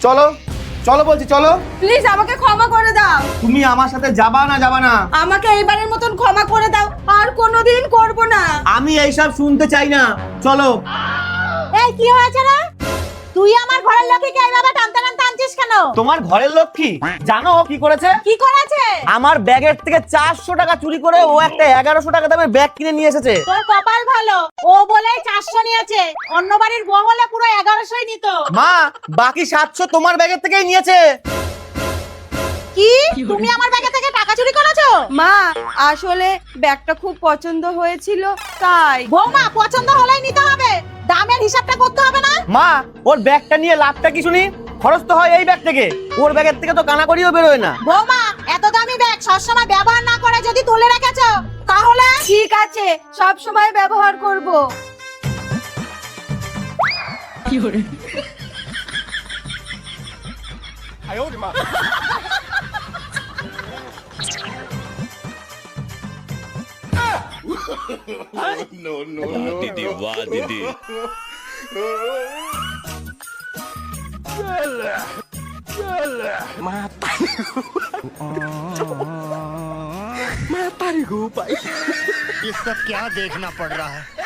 চলো চলো বলছি, চলো। প্লিজ আমাকে ক্ষমা করে দাও। তুমি আমার সাথে যাবা না? যাবা না? আমাকে এইবারের মতন ক্ষমা করে দাও, আর কোনোদিন করব না। আমি এইসব শুনতে চাই না, চলো। এই কি হয়েছে রে? তুই আমার ঘরের লক্ষ্মীকে এইভাবে টানতে টানতে আনছিস কেন? তোমার ঘরের লক্ষ্মী জানো ও কি করেছে? কি করেছে? আমার ব্যাগের থেকে 400 টাকা চুরি করে ও একটা 1100 টাকা দামের ব্যাগ কিনে নিয়ে এসেছে। তোর কপাল ভালো, ও বলেই 400 নিয়েছে, অন্য বাড়ির বউ হলে পুরো 1100ই নিত। মা, বাকি 700 তোমার ব্যাগের থেকেই নিয়েছে। কি? তুমি আমার ব্যাগে থেকে টাকা চুরি করেছো? মা, আসলে ব্যাগটা খুব পছন্দ হয়েছিল তাই। বৌমা, পছন্দ হলেই নিতে হবে, দামের হিসাবটা করতে হবে না? মা, ওর ব্যাগটা নিয়ে লাভটা কি শুনি? খরচ তো হয় এই ব্যাগ থেকে, ওর ব্যাগের থেকে তো কানাকড়িও বেরোয় না। বৌমা, এত দামি ব্যাগ সবসময় ব্যবহার না করে যদি তুলে রেখেছো তাহলে? ঠিক আছে, সব সময় ব্যবহার করব। दीदी वाह दीदी ये सब क्या देखना पड़ रहा है।